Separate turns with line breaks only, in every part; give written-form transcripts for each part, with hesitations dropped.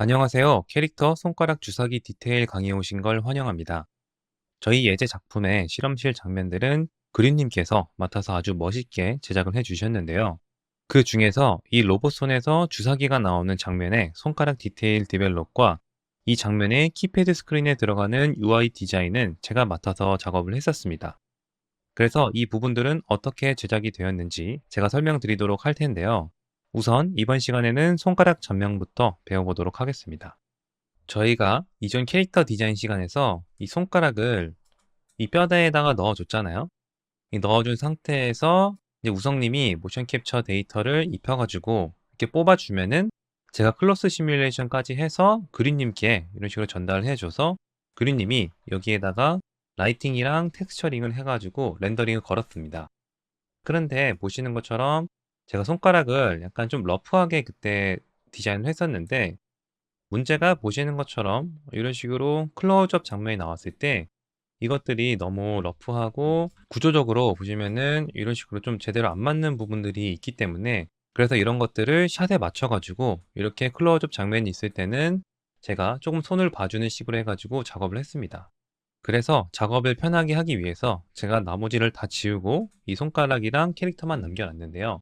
안녕하세요. 캐릭터 손가락 주사기 디테일 강의에 오신 걸 환영합니다. 저희 예제 작품의 실험실 장면들은 그린님께서 맡아서 아주 멋있게 제작을 해주셨는데요. 그 중에서 이 로봇 손에서 주사기가 나오는 장면의 손가락 디테일 디벨롭과 이 장면의 키패드 스크린에 들어가는 UI 디자인은 제가 맡아서 작업을 했었습니다. 그래서 이 부분들은 어떻게 제작이 되었는지 제가 설명드리도록 할 텐데요. 우선 이번 시간에는 손가락 전면부터 배워보도록 하겠습니다. 저희가 이전 캐릭터 디자인 시간에서 이 손가락을 이 뼈대에다가 넣어줬잖아요. 이 넣어준 상태에서 이제 우성님이 모션 캡처 데이터를 입혀가지고 이렇게 뽑아주면은 제가 클로스 시뮬레이션까지 해서 그린님께 이런 식으로 전달을 해줘서 그린님이 여기에다가 라이팅이랑 텍스처링을 해가지고 렌더링을 걸었습니다. 그런데 보시는 것처럼 제가 손가락을 약간 좀 러프하게 그때 디자인을 했었는데 문제가 보시는 것처럼 이런 식으로 클로즈업 장면이 나왔을 때 이것들이 너무 러프하고 구조적으로 보시면은 이런 식으로 좀 제대로 안 맞는 부분들이 있기 때문에 그래서 이런 것들을 샷에 맞춰 가지고 이렇게 클로즈업 장면이 있을 때는 제가 조금 손을 봐주는 식으로 해가지고 작업을 했습니다. 그래서 작업을 편하게 하기 위해서 제가 나머지를 다 지우고 이 손가락이랑 캐릭터만 남겨놨는데요.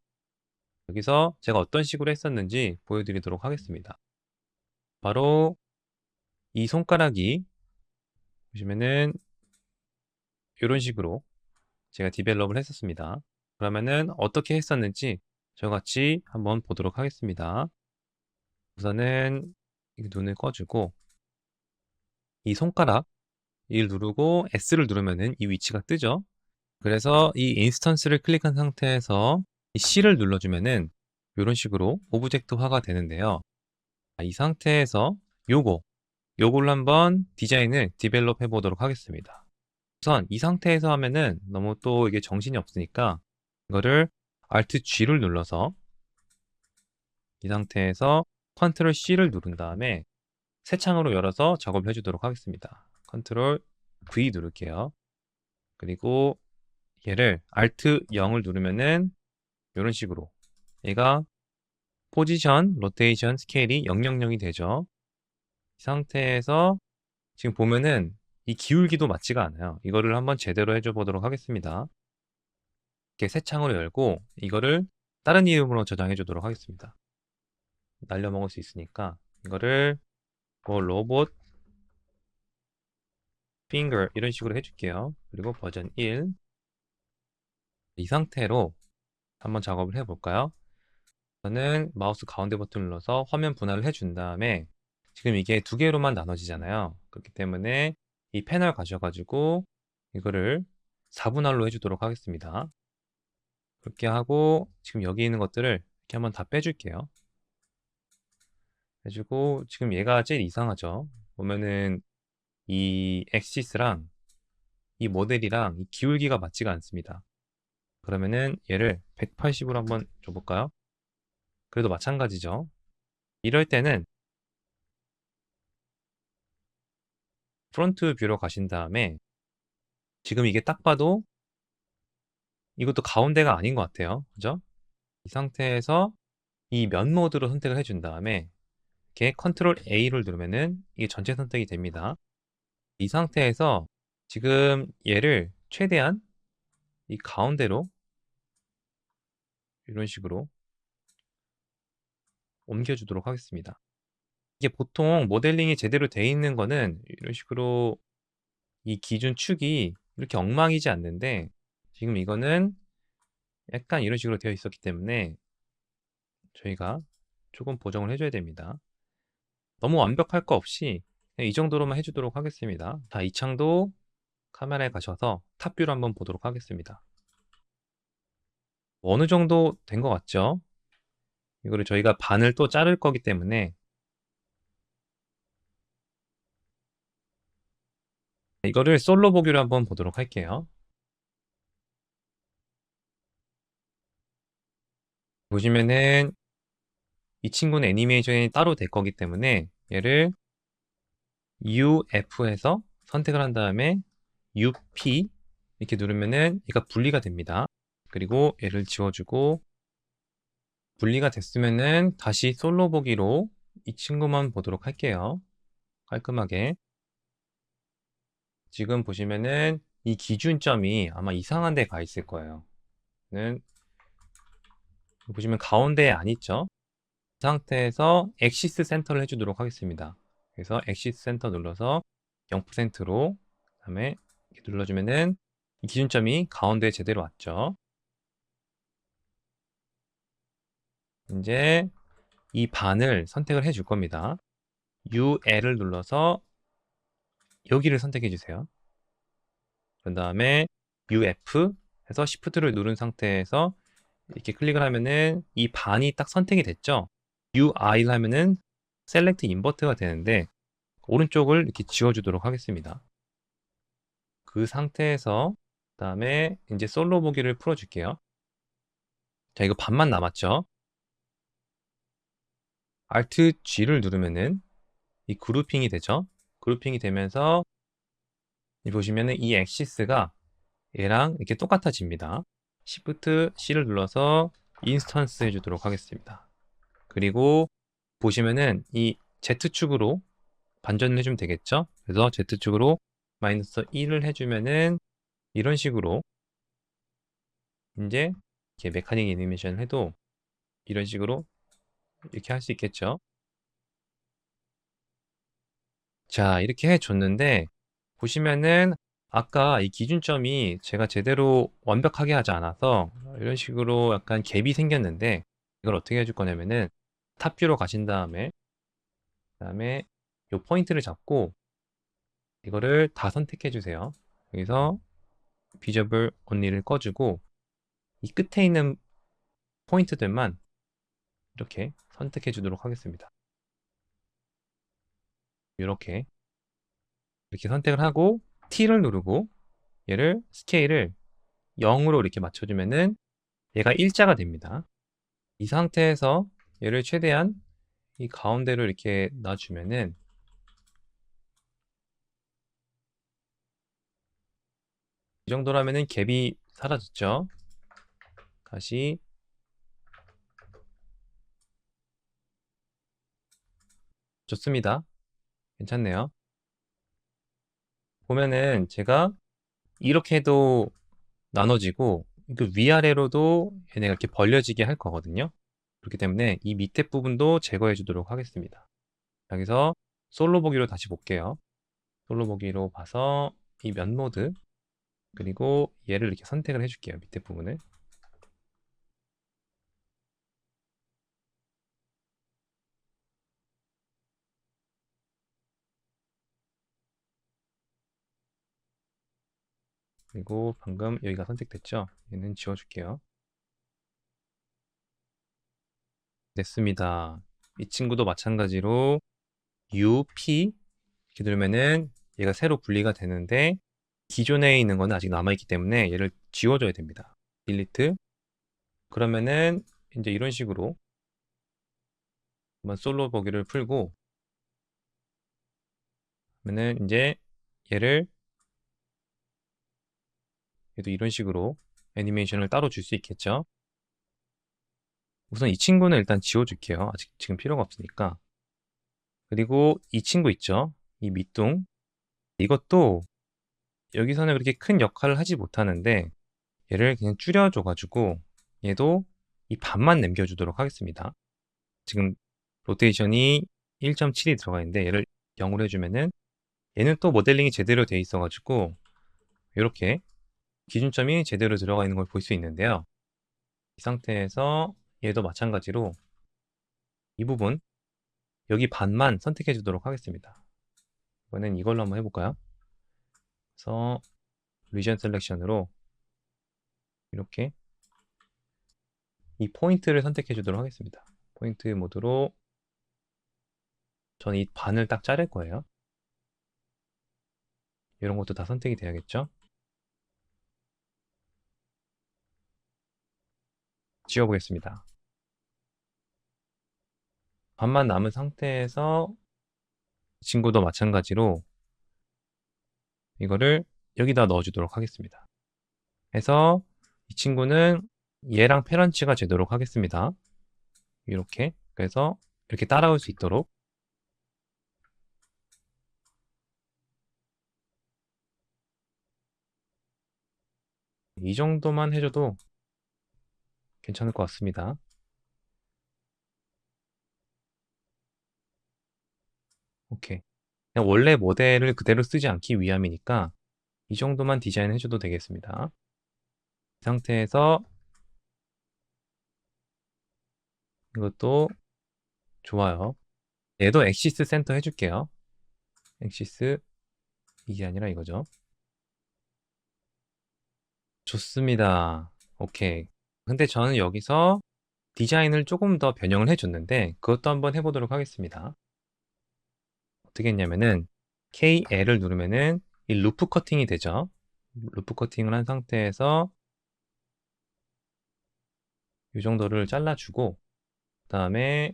여기서 제가 어떤 식으로 했었는지 보여드리도록 하겠습니다. 바로 이 손가락이 보시면은 이런 식으로 제가 디벨롭을 했었습니다. 그러면은 어떻게 했었는지 저같이 한번 보도록 하겠습니다. 우선은 눈을 꺼주고 이 손가락 1 누르고 S를 누르면은 이 위치가 뜨죠. 그래서 이 인스턴스를 클릭한 상태에서 이 C를 눌러주면은 이런 식으로 오브젝트화가 되는데요. 이 상태에서 요걸로 한번 디자인을 디벨롭 해보도록 하겠습니다. 우선 이 상태에서 하면은 너무 또 이게 정신이 없으니까 이거를 Alt G를 눌러서 이 상태에서 Ctrl C를 누른 다음에 새 창으로 열어서 작업을 해주도록 하겠습니다. Ctrl V 누를게요. 그리고 얘를 Alt 0을 누르면은 이런 식으로 얘가 포지션, 로테이션, 스케일이 000이 되죠. 이 상태에서 지금 보면은 이 기울기도 맞지가 않아요. 이거를 한번 제대로 해줘 보도록 하겠습니다. 이렇게 새 창으로 열고 이거를 다른 이름으로 저장해 주도록 하겠습니다. 날려먹을 수 있으니까 이거를 뭐 로봇 핑거 이런 식으로 해줄게요. 그리고 버전 1 이 상태로 한번 작업을 해볼까요? 저는 마우스 가운데 버튼 눌러서 화면 분할을 해준 다음에 지금 이게 두 개로만 나눠지잖아요. 그렇기 때문에 이 패널 가셔가지고 이거를 4분할로 해주도록 하겠습니다. 그렇게 하고 지금 여기 있는 것들을 이렇게 한번 다 빼줄게요. 해주고 지금 얘가 제일 이상하죠. 보면은 이 엑시스랑 이 모델이랑 이 기울기가 맞지가 않습니다. 그러면은 얘를 180으로 한번 줘볼까요? 그래도 마찬가지죠. 이럴 때는 프론트 뷰로 가신 다음에 지금 이게 딱 봐도 이것도 가운데가 아닌 것 같아요. 그죠? 이 상태에서 이 면 모드로 선택을 해준 다음에 이렇게 컨트롤 A를 누르면은 이게 전체 선택이 됩니다. 이 상태에서 지금 얘를 최대한 이 가운데로 이런 식으로 옮겨주도록 하겠습니다. 이게 보통 모델링이 제대로 돼 있는 거는 이런 식으로 이 기준 축이 이렇게 엉망이지 않는데 지금 이거는 약간 이런 식으로 되어 있었기 때문에 저희가 조금 보정을 해줘야 됩니다. 너무 완벽할 거 없이 그냥 이 정도로만 해주도록 하겠습니다. 자, 이 창도 카메라에 가셔서 탑뷰를 한번 보도록 하겠습니다. 어느 정도 된 것 같죠? 이거를 저희가 반을 또 자를 거기 때문에 이거를 솔로 보기로 한번 보도록 할게요. 보시면은 이 친구는 애니메이션이 따로 될 거기 때문에 얘를 UF에서 선택을 한 다음에 UP 이렇게 누르면은 얘가 분리가 됩니다. 그리고 얘를 지워주고 분리가 됐으면은 다시 솔로 보기로 이 친구만 보도록 할게요. 깔끔하게. 지금 보시면은 이 기준점이 아마 이상한 데 가 있을 거예요. 는 보시면 가운데에 안 있죠? 이 상태에서 엑시스 센터를 해주도록 하겠습니다. 그래서 엑시스 센터 눌러서 0%로 그다음에 이렇게 눌러주면은 이 기준점이 가운데에 제대로 왔죠. 이제 이 반을 선택을 해줄 겁니다. UL을 눌러서 여기를 선택해 주세요. 그 다음에 UF 해서 Shift를 누른 상태에서 이렇게 클릭을 하면은 이 반이 딱 선택이 됐죠. UI를 하면은 Select Invert가 되는데 오른쪽을 이렇게 지워주도록 하겠습니다. 그 상태에서 그 다음에 이제 솔로 보기를 풀어줄게요. 자, 이거 반만 남았죠. Alt G를 누르면은 이 그룹핑이 되죠. 그룹핑이 되면서 보시면은 이 엑시스가 얘랑 이렇게 똑같아집니다. Shift C를 눌러서 인스턴스 해주도록 하겠습니다. 그리고 보시면은 이 Z축으로 반전을 해주면 되겠죠. 그래서 Z축으로 마이너스 1을 해주면은 이런 식으로 이제 이렇게 메카닉 애니메이션을 해도 이런 식으로 이렇게 할 수 있겠죠. 자, 이렇게 해줬는데 보시면은 아까 이 기준점이 제가 제대로 완벽하게 하지 않아서 이런 식으로 약간 갭이 생겼는데 이걸 어떻게 해줄 거냐면은 탑뷰로 가신 다음에 그다음에 이 포인트를 잡고 이거를 다 선택해 주세요. 여기서 비저블 온리를 꺼주고 이 끝에 있는 포인트들만 이렇게 선택해 주도록 하겠습니다. 이렇게 선택을 하고 T를 누르고 얘를 스케일을 0으로 이렇게 맞춰주면은 얘가 일자가 됩니다. 이 상태에서 얘를 최대한 이 가운데로 이렇게 놔주면은 이 정도라면은 갭이 사라졌죠. 다시 좋습니다. 괜찮네요. 보면은 제가 이렇게 해도 나눠지고 그 위아래로도 얘네가 이렇게 벌려지게 할 거거든요. 그렇기 때문에 이 밑에 부분도 제거해 주도록 하겠습니다. 여기서 솔로 보기로 다시 볼게요. 솔로 보기로 봐서 이 면 모드 그리고 얘를 이렇게 선택을 해줄게요. 밑에 부분을. 그리고 방금 여기가 선택됐죠? 얘는 지워줄게요. 됐습니다. 이 친구도 마찬가지로 UP 이렇게 누르면은 얘가 새로 분리가 되는데 기존에 있는 거는 아직 남아있기 때문에 얘를 지워줘야 됩니다. 딜리트. 그러면은 이제 이런 식으로 한번 솔로 보기를 풀고 그러면은 이제 얘를 얘도 이런 식으로 애니메이션을 따로 줄 수 있겠죠. 우선 이 친구는 일단 지워줄게요. 아직 지금 필요가 없으니까. 그리고 이 친구 있죠. 이 밑둥. 이것도 여기서는 그렇게 큰 역할을 하지 못하는데 얘를 그냥 줄여줘가지고 얘도 이 반만 남겨주도록 하겠습니다. 지금 로테이션이 1.7이 들어가 있는데 얘를 0으로 해주면은 얘는 또 모델링이 제대로 돼 있어가지고 이렇게 기준점이 제대로 들어가 있는 걸 볼 수 있는데요. 이 상태에서 얘도 마찬가지로 이 부분 여기 반만 선택해 주도록 하겠습니다. 이번엔 이걸로 한번 해볼까요? 그래서 리전 셀렉션으로 이렇게 이 포인트를 선택해 주도록 하겠습니다. 포인트 모드로 저는 이 반을 딱 자를 거예요. 이런 것도 다 선택이 돼야겠죠? 지워보겠습니다. 반만 남은 상태에서 친구도 마찬가지로 이거를 여기다 넣어주도록 하겠습니다. 해서 이 친구는 얘랑 페런치가 되도록 하겠습니다. 이렇게 그래서 이렇게 따라올 수 있도록 이 정도만 해줘도 괜찮을 것 같습니다. 오케이. 그냥 원래 모델을 그대로 쓰지 않기 위함이니까 이 정도만 디자인해줘도 되겠습니다. 이 상태에서 이것도 좋아요. 얘도 엑시스 센터 해줄게요. 엑시스 이게 아니라 이거죠. 좋습니다. 오케이. 근데 저는 여기서 디자인을 조금 더 변형을 해줬는데 그것도 한번 해보도록 하겠습니다. 어떻게 했냐면은 KL을 누르면은 이 루프 커팅이 되죠. 루프 커팅을 한 상태에서 이 정도를 잘라주고 그 다음에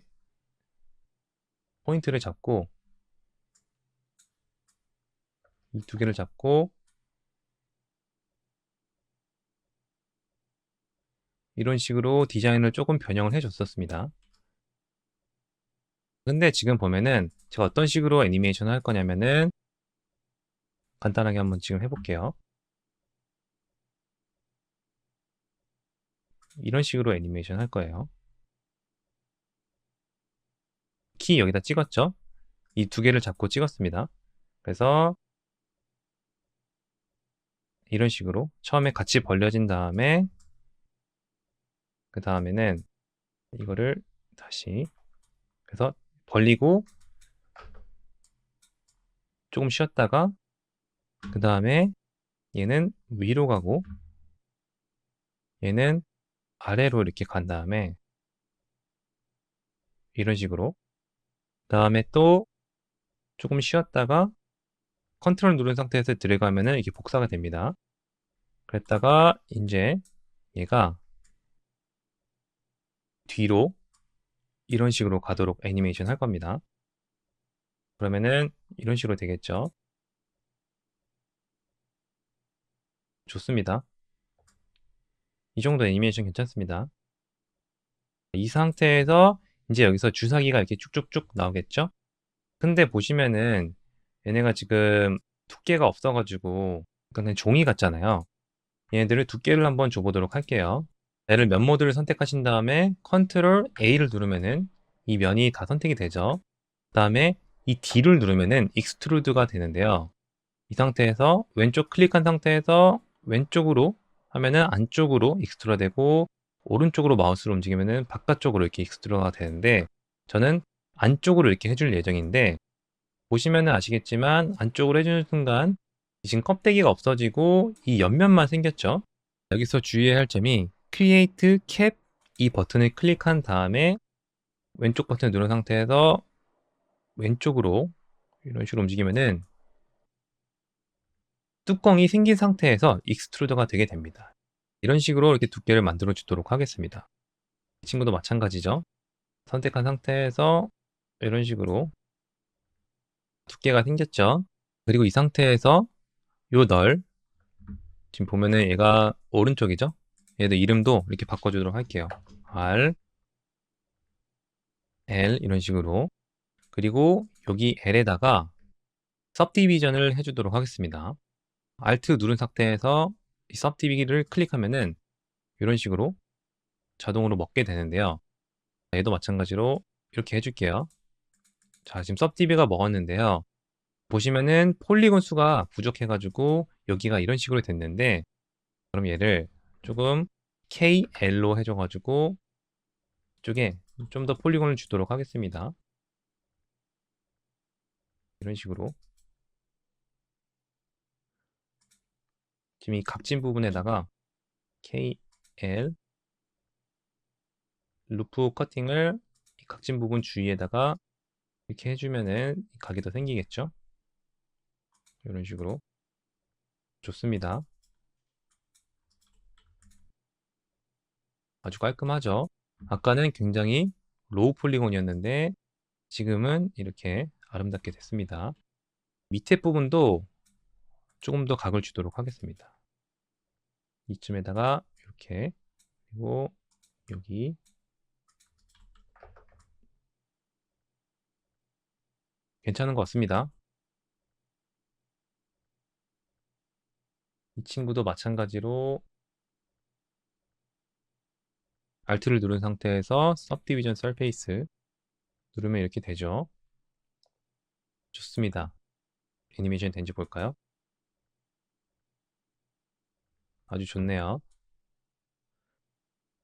포인트를 잡고 이 두 개를 잡고 이런 식으로 디자인을 조금 변형을 해줬었습니다. 근데 지금 보면은 제가 어떤 식으로 애니메이션을 할 거냐면은 간단하게 한번 지금 해볼게요. 이런 식으로 애니메이션 할 거예요. 키 여기다 찍었죠? 이 두 개를 잡고 찍었습니다. 그래서 이런 식으로 처음에 같이 벌려진 다음에 그 다음에는 이거를 다시 그래서 벌리고 조금 쉬었다가 그 다음에 얘는 위로 가고 얘는 아래로 이렇게 간 다음에 이런 식으로 그 다음에 또 조금 쉬었다가 컨트롤 누른 상태에서 들어가면은 이게 복사가 됩니다. 그랬다가 이제 얘가 뒤로 이런 식으로 가도록 애니메이션 할 겁니다. 그러면은 이런 식으로 되겠죠. 좋습니다. 이 정도 애니메이션 괜찮습니다. 이 상태에서 이제 여기서 주사기가 이렇게 쭉쭉쭉 나오겠죠? 근데 보시면은 얘네가 지금 두께가 없어가지고 그냥 종이 같잖아요. 얘네들을 두께를 한번 줘보도록 할게요. 얘를 면 모드를 선택하신 다음에 컨트롤 A를 누르면은 이 면이 다 선택이 되죠. 그 다음에 이 D를 누르면은 익스트루드가 되는데요. 이 상태에서 왼쪽 클릭한 상태에서 왼쪽으로 하면은 안쪽으로 익스트루가 되고 오른쪽으로 마우스를 움직이면은 바깥쪽으로 이렇게 익스트루가 되는데 저는 안쪽으로 이렇게 해줄 예정인데 보시면은 아시겠지만 안쪽으로 해주는 순간 지금 껍데기가 없어지고 이 옆면만 생겼죠. 여기서 주의해야 할 점이 Create Cap 이 버튼을 클릭한 다음에 왼쪽 버튼을 누른 상태에서 왼쪽으로 이런 식으로 움직이면은 뚜껑이 생긴 상태에서 익스트루더가 되게 됩니다. 이런 식으로 이렇게 두께를 만들어 주도록 하겠습니다. 이 친구도 마찬가지죠. 선택한 상태에서 이런 식으로 두께가 생겼죠. 그리고 이 상태에서 요 널, 지금 보면은 얘가 오른쪽이죠. 얘도 이름도 이렇게 바꿔주도록 할게요. R, L 이런 식으로. 그리고 여기 L에다가 subdivision을 해주도록 하겠습니다. Alt 누른 상태에서 이 subdivision을 클릭하면은 이런 식으로 자동으로 먹게 되는데요. 얘도 마찬가지로 이렇게 해줄게요. 자, 지금 subdiv가 먹었는데요. 보시면은 폴리곤 수가 부족해가지고 여기가 이런 식으로 됐는데 그럼 얘를 조금 KL로 해줘가지고 이쪽에 좀 더 폴리곤을 주도록 하겠습니다. 이런 식으로 지금 이 각진 부분에다가 KL 루프 커팅을 이 각진 부분 주위에다가 이렇게 해주면은 각이 더 생기겠죠. 이런 식으로 좋습니다. 아주 깔끔하죠. 아까는 굉장히 로우 폴리곤이었는데 지금은 이렇게 아름답게 됐습니다. 밑에 부분도 조금 더 각을 주도록 하겠습니다. 이쯤에다가 이렇게 그리고 여기 괜찮은 것 같습니다. 이 친구도 마찬가지로 Alt를 누른 상태에서 Subdivision Surface 누르면 이렇게 되죠. 좋습니다. 애니메이션 된지 볼까요? 아주 좋네요.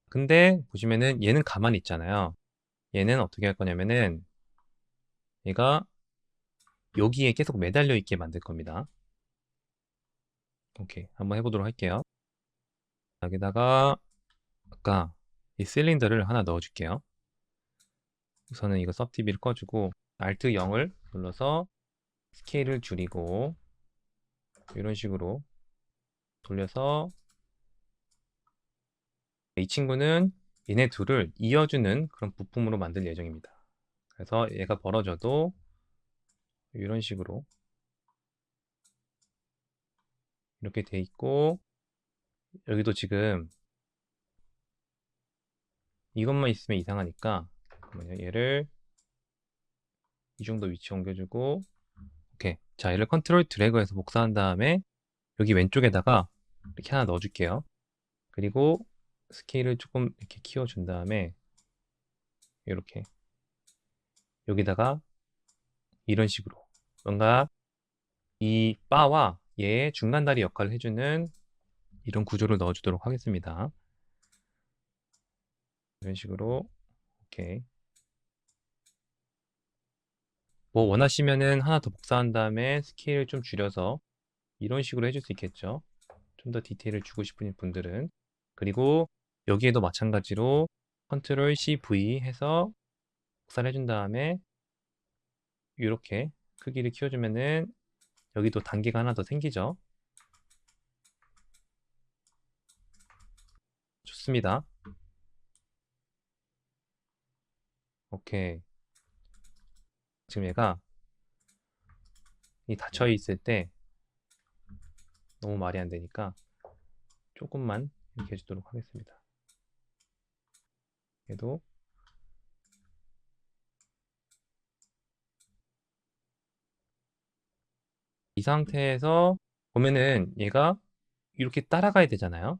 근데 보시면은 얘는 가만히 있잖아요. 얘는 어떻게 할 거냐면은 얘가 여기에 계속 매달려 있게 만들 겁니다. 오케이, 한번 해보도록 할게요. 여기다가 아까 이 실린더를 하나 넣어줄게요. 우선은 이거 섭TV를 꺼주고 Alt 0을 눌러서 스케일을 줄이고 이런 식으로 돌려서 이 친구는 얘네 둘을 이어주는 그런 부품으로 만들 예정입니다. 그래서 얘가 벌어져도 이런 식으로 이렇게 돼 있고 여기도 지금 이것만 있으면 이상하니까 잠깐만요. 얘를 이 정도 위치 옮겨주고 오케이. 자, 얘를 컨트롤 드래그해서 복사한 다음에 여기 왼쪽에다가 이렇게 하나 넣어줄게요. 그리고 스케일을 조금 이렇게 키워준 다음에 이렇게 여기다가 이런 식으로 뭔가 이 바와 얘의 중간다리 역할을 해주는 이런 구조를 넣어주도록 하겠습니다. 이런 식으로 오케이. 뭐 원하시면은 하나 더 복사한 다음에 스케일을 좀 줄여서 이런 식으로 해줄 수 있겠죠. 좀 더 디테일을 주고 싶은 분들은. 그리고 여기에도 마찬가지로 컨트롤 C, V 해서 복사를 해준 다음에 이렇게 크기를 키워주면은 여기도 단계가 하나 더 생기죠. 좋습니다. 오케이. 지금 얘가 이 닫혀 있을 때 너무 말이 안 되니까 조금만 이렇게 해주도록 하겠습니다. 얘도 이 상태에서 보면은 얘가 이렇게 따라가야 되잖아요.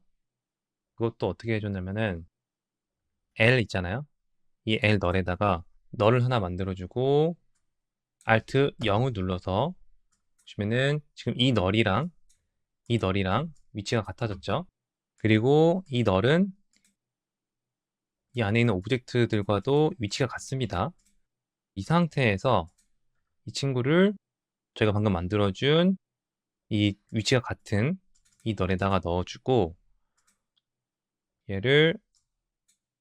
그것도 어떻게 해줬냐면은 L 있잖아요. 이 L 널에다가 널을 하나 만들어주고 Alt 0을 눌러서 보시면은 지금 이 널이랑 위치가 같아졌죠. 그리고 이 널은 이 안에 있는 오브젝트들과도 위치가 같습니다. 이 상태에서 이 친구를 저희가 방금 만들어준 이 위치가 같은 이 널에다가 넣어주고 얘를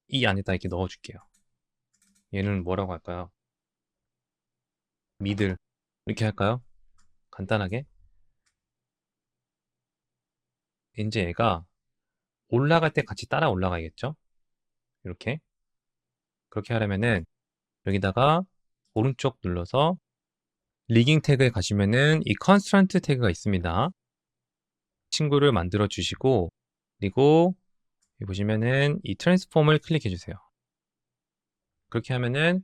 이 안에다 이렇게 넣어줄게요. 얘는 뭐라고 할까요? 미들 이렇게 할까요? 간단하게. 이제 얘가 올라갈 때 같이 따라 올라가야겠죠? 이렇게. 그렇게 하려면은 여기다가 오른쪽 눌러서 리깅 태그에 가시면은 이 컨스트런트 태그가 있습니다. 친구를 만들어 주시고 그리고 여기 보시면은 이 트랜스폼을 클릭해 주세요. 그렇게 하면은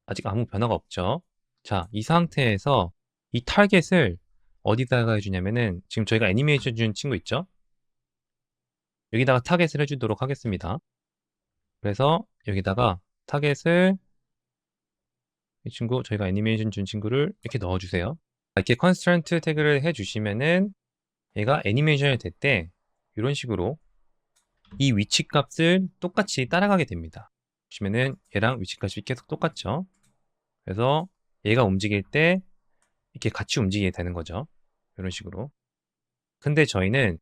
아직 아무 변화가 없죠. 자, 이 상태에서 이 타겟을 어디다가 해주냐면은 지금 저희가 애니메이션 준 친구 있죠? 여기다가 타겟을 해주도록 하겠습니다. 그래서 여기다가 타겟을 이 친구 저희가 애니메이션 준 친구를 이렇게 넣어주세요. 이렇게 컨스트런트 태그를 해주시면은 얘가 애니메이션이 될 때 이런 식으로 이 위치 값을 똑같이 따라가게 됩니다. 보시면은 얘랑 위치 값이 계속 똑같죠. 그래서 얘가 움직일 때 이렇게 같이 움직이게 되는 거죠. 이런 식으로. 근데 저희는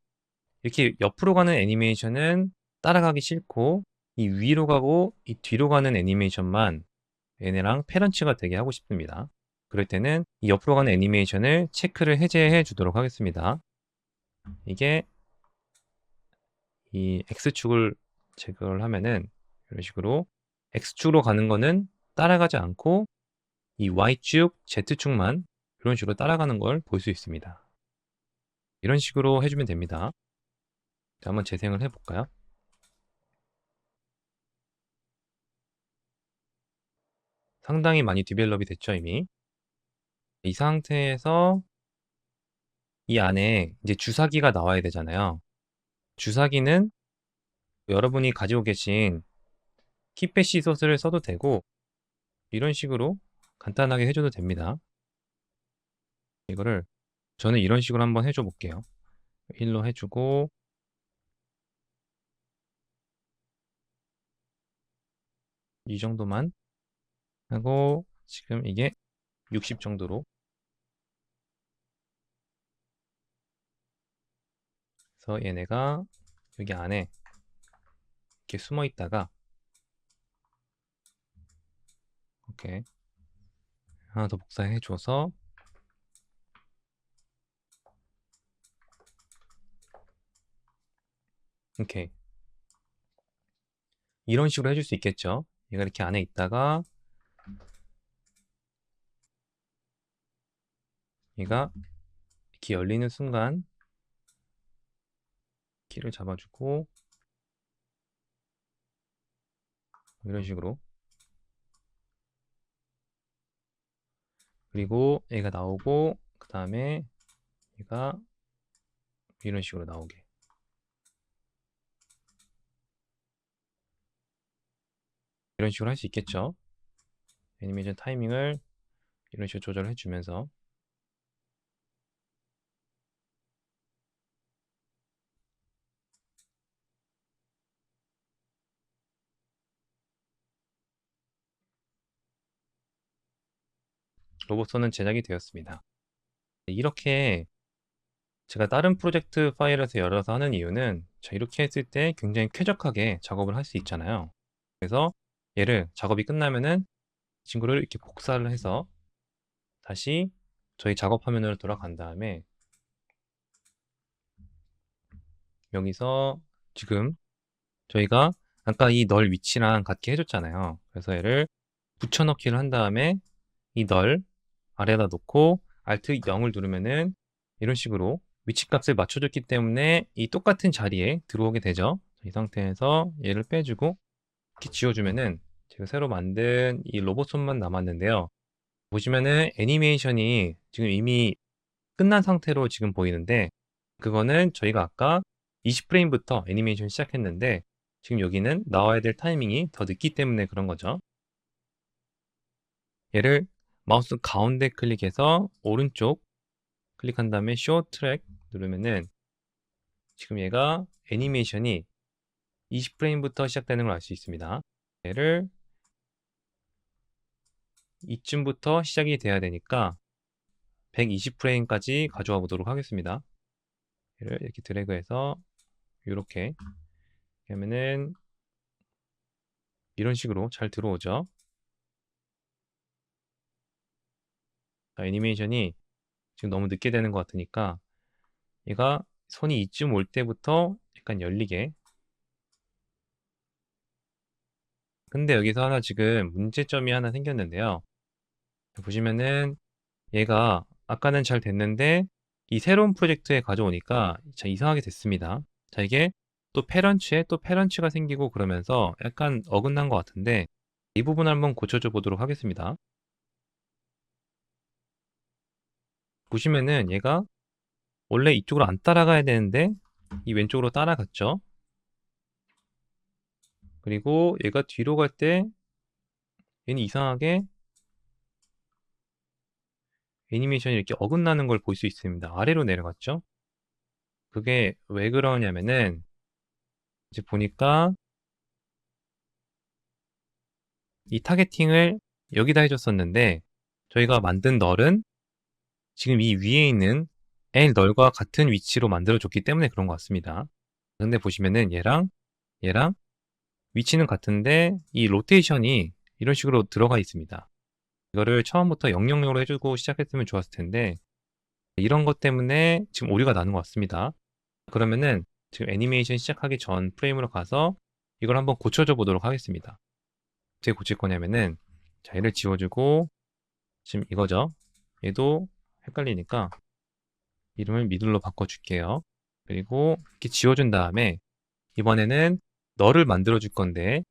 이렇게 옆으로 가는 애니메이션은 따라가기 싫고 이 위로 가고 이 뒤로 가는 애니메이션만 얘네랑 페런츠가 되게 하고 싶습니다. 그럴 때는 이 옆으로 가는 애니메이션을 체크를 해제해 주도록 하겠습니다. 이게 이 X축을 제거를 하면은 이런 식으로 X축으로 가는 거는 따라가지 않고 이 Y축, Z축만 이런 식으로 따라가는 걸 볼 수 있습니다. 이런 식으로 해주면 됩니다. 자, 한번 재생을 해볼까요? 상당히 많이 디벨롭이 됐죠, 이미. 이 상태에서 이 안에 이제 주사기가 나와야 되잖아요. 주사기는 여러분이 가지고 계신 키패시 소스를 써도 되고 이런 식으로 간단하게 해 줘도 됩니다. 이거를 저는 이런 식으로 한번 해줘 볼게요. 1로 해 주고 이 정도만 하고 지금 이게 60 정도로 그래서 얘네가 여기 안에 이렇게 숨어 있다가 이렇게 하나 더 복사해 줘서 이렇게 이런 식으로 해줄 수 있겠죠. 얘가 이렇게 안에 있다가 얘가 이렇게 열리는 순간 키를 잡아주고 이런 식으로 그리고 얘가 나오고 그 다음에 얘가 이런 식으로 나오게 이런 식으로 할 수 있겠죠. 애니메이션 타이밍을 이런 식으로 조절해 주면서 로봇선은 제작이 되었습니다. 이렇게 제가 다른 프로젝트 파일에서 열어서 하는 이유는 자 이렇게 했을 때 굉장히 쾌적하게 작업을 할 수 있잖아요. 그래서 얘를 작업이 끝나면은 친구를 이렇게 복사를 해서 다시 저희 작업 화면으로 돌아간 다음에 여기서 지금 저희가 아까 이 널 위치랑 같게 해줬잖아요. 그래서 얘를 붙여넣기를 한 다음에 이 널 아래에다 놓고 Alt 0을 누르면은 이런 식으로 위치값을 맞춰줬기 때문에 이 똑같은 자리에 들어오게 되죠. 이 상태에서 얘를 빼주고 이렇게 지워주면은 제가 새로 만든 이 로봇손만 남았는데요. 보시면은 애니메이션이 지금 이미 끝난 상태로 지금 보이는데 그거는 저희가 아까 20프레임부터 애니메이션 시작했는데 지금 여기는 나와야 될 타이밍이 더 늦기 때문에 그런 거죠. 얘를 마우스 가운데 클릭해서 오른쪽 클릭한 다음에 쇼 트랙 누르면은 지금 얘가 애니메이션이 20프레임부터 시작되는 걸 알 수 있습니다. 얘를 이쯤부터 시작이 돼야 되니까 120프레임까지 가져와 보도록 하겠습니다. 얘를 이렇게 드래그해서 이렇게 하면은 이런 식으로 잘 들어오죠. 자, 애니메이션이 지금 너무 늦게 되는 것 같으니까 얘가 손이 이쯤 올 때부터 약간 열리게. 근데 여기서 하나 지금 문제점이 하나 생겼는데요. 보시면은 얘가 아까는 잘 됐는데 이 새로운 프로젝트에 가져오니까 자 이상하게 됐습니다. 자 이게 또 패런츠에 또 패런츠가 생기고 그러면서 약간 어긋난 것 같은데 이 부분 한번 고쳐줘 보도록 하겠습니다. 보시면은 얘가 원래 이쪽으로 안 따라가야 되는데 이 왼쪽으로 따라갔죠. 그리고 얘가 뒤로 갈 때 얘는 이상하게 애니메이션이 이렇게 어긋나는 걸 볼 수 있습니다. 아래로 내려갔죠. 그게 왜 그러냐면은 이제 보니까 이 타겟팅을 여기다 해줬었는데 저희가 만든 널은 지금 이 위에 있는 L 널과 같은 위치로 만들어줬기 때문에 그런 것 같습니다. 근데 보시면은 얘랑 위치는 같은데 이 로테이션이 이런 식으로 들어가 있습니다. 이거를 처음부터 000으로 해주고 시작했으면 좋았을 텐데 이런 것 때문에 지금 오류가 나는 것 같습니다. 그러면은 지금 애니메이션 시작하기 전 프레임으로 가서 이걸 한번 고쳐줘 보도록 하겠습니다. 어떻게 고칠 거냐면은 자 얘를 지워주고 지금 이거죠. 얘도 헷갈리니까 이름을 미들로 바꿔줄게요. 그리고 이렇게 지워준 다음에 이번에는 너를 만들어 줄 건데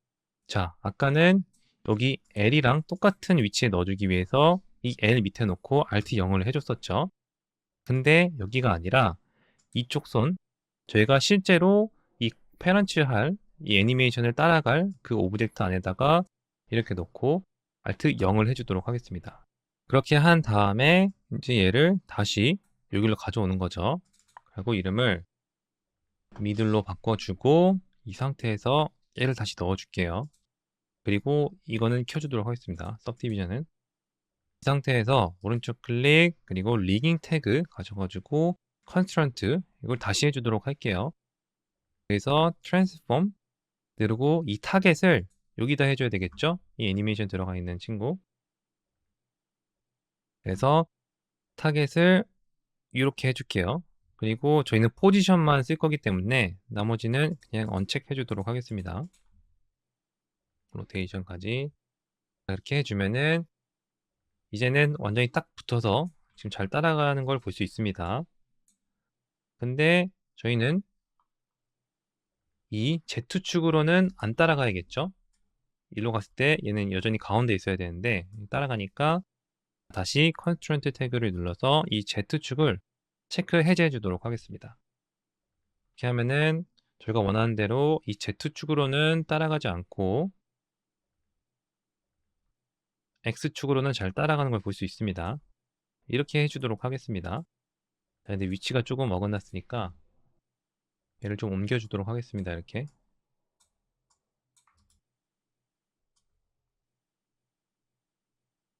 자 아까는 여기 L이랑 똑같은 위치에 넣어주기 위해서 이 L 밑에 놓고 Alt 0을 해줬었죠. 근데 여기가 아니라 이쪽 손 저희가 실제로 이 페런츠 할 이 애니메이션을 따라갈 그 오브젝트 안에다가 이렇게 넣고 Alt 0을 해주도록 하겠습니다. 그렇게 한 다음에 이제 얘를 다시 여기로 가져오는 거죠. 그리고 이름을 미들로 바꿔주고 이 상태에서 얘를 다시 넣어줄게요. 그리고 이거는 켜주도록 하겠습니다. सब디비전은 이 상태에서 오른쪽 클릭 그리고 리깅 태그 가져가지고 컨스트런트 이걸 다시 해주도록 할게요. 그래서 트랜스폼 누르고 이 타겟을 여기다 해줘야 되겠죠? 이 애니메이션 들어가 있는 친구. 그래서 타겟을 이렇게 해줄게요. 그리고 저희는 포지션만 쓸 거기 때문에 나머지는 그냥 언체크 해주도록 하겠습니다. 로테이션까지 이렇게 해주면은 이제는 완전히 딱 붙어서 지금 잘 따라가는 걸 볼 수 있습니다. 근데 저희는 이 Z축으로는 안 따라가야겠죠? 일로 갔을 때 얘는 여전히 가운데 있어야 되는데 따라가니까 다시 컨스트런트 태그를 눌러서 이 Z축을 체크 해제해 주도록 하겠습니다. 이렇게 하면은 저희가 원하는 대로 이 Z축으로는 따라가지 않고 X축으로는 잘 따라가는 걸 볼 수 있습니다. 이렇게 해주도록 하겠습니다. 자, 근데 위치가 조금 어긋났으니까 얘를 좀 옮겨주도록 하겠습니다. 이렇게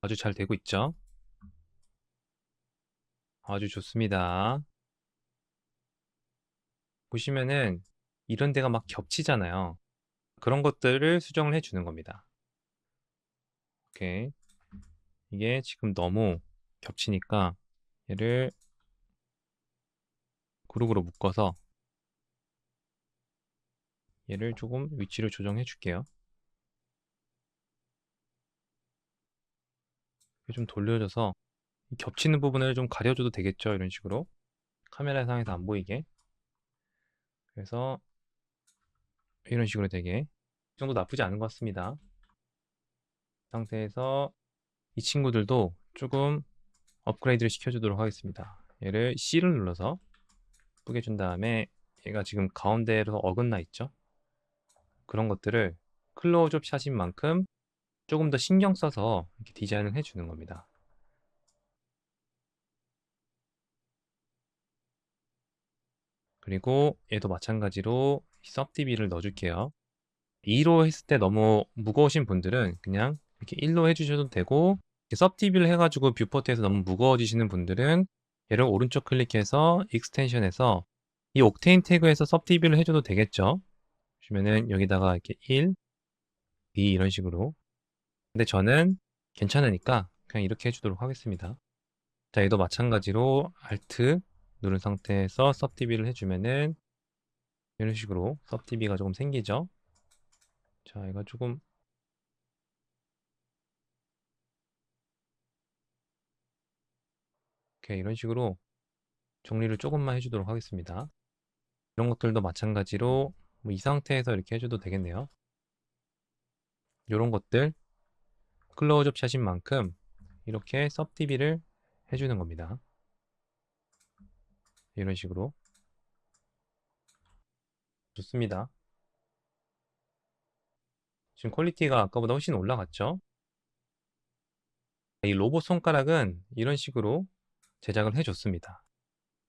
아주 잘 되고 있죠? 아주 좋습니다. 보시면은 이런 데가 막 겹치잖아요. 그런 것들을 수정을 해주는 겁니다. 오케이. 이게 지금 너무 겹치니까 얘를 그룹으로 묶어서 얘를 조금 위치를 조정해 줄게요. 좀 돌려줘서 겹치는 부분을 좀 가려줘도 되겠죠? 이런 식으로 카메라 상에서 안 보이게. 그래서 이런 식으로 되게 이 정도 나쁘지 않은 것 같습니다. 이 상태에서 이 친구들도 조금 업그레이드를 시켜주도록 하겠습니다. 얘를 C를 눌러서 예쁘게 준 다음에 얘가 지금 가운데로 어긋나 있죠? 그런 것들을 클로즈업 샷인 만큼 조금 더 신경 써서 이렇게 디자인을 해주는 겁니다. 그리고 얘도 마찬가지로 subdb를 넣어줄게요. 2로 했을 때 너무 무거우신 분들은 그냥 이렇게 1로 해주셔도 되고 subdb를 해가지고 뷰포트에서 너무 무거워지시는 분들은 얘를 오른쪽 클릭해서 익스텐션에서 이 옥테인 태그에서 subdb를 해줘도 되겠죠. 보시면은 여기다가 이렇게 1, 2 이런 식으로. 근데 저는 괜찮으니까 그냥 이렇게 해주도록 하겠습니다. 자, 얘도 마찬가지로 Alt 누른 상태에서 subdb를 해주면은 이런 식으로 subdb가 조금 생기죠. 자, 얘가 조금 이렇게 이런 식으로 정리를 조금만 해주도록 하겠습니다. 이런 것들도 마찬가지로 뭐이 상태에서 이렇게 해줘도 되겠네요. 이런 것들 클로즈업 샷인 만큼 이렇게 subdb를 해주는 겁니다. 이런 식으로 좋습니다. 지금 퀄리티가 아까보다 훨씬 올라갔죠? 이 로봇 손가락은 이런 식으로 제작을 해줬습니다.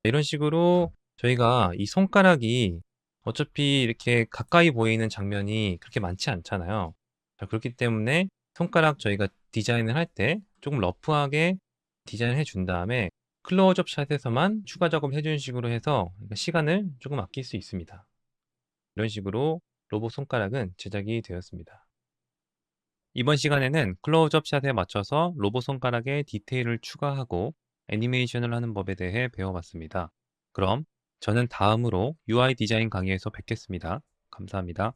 이런 식으로 저희가 이 손가락이 어차피 이렇게 가까이 보이는 장면이 그렇게 많지 않잖아요. 자, 그렇기 때문에 손가락 저희가 디자인을 할 때 조금 러프하게 디자인을 해준 다음에 클로즈업 샷에서만 추가 작업 해주는 식으로 해서 시간을 조금 아낄 수 있습니다. 이런 식으로 로봇 손가락은 제작이 되었습니다. 이번 시간에는 클로즈업 샷에 맞춰서 로봇 손가락에 디테일을 추가하고 애니메이션을 하는 법에 대해 배워봤습니다. 그럼 저는 다음으로 UI 디자인 강의에서 뵙겠습니다. 감사합니다.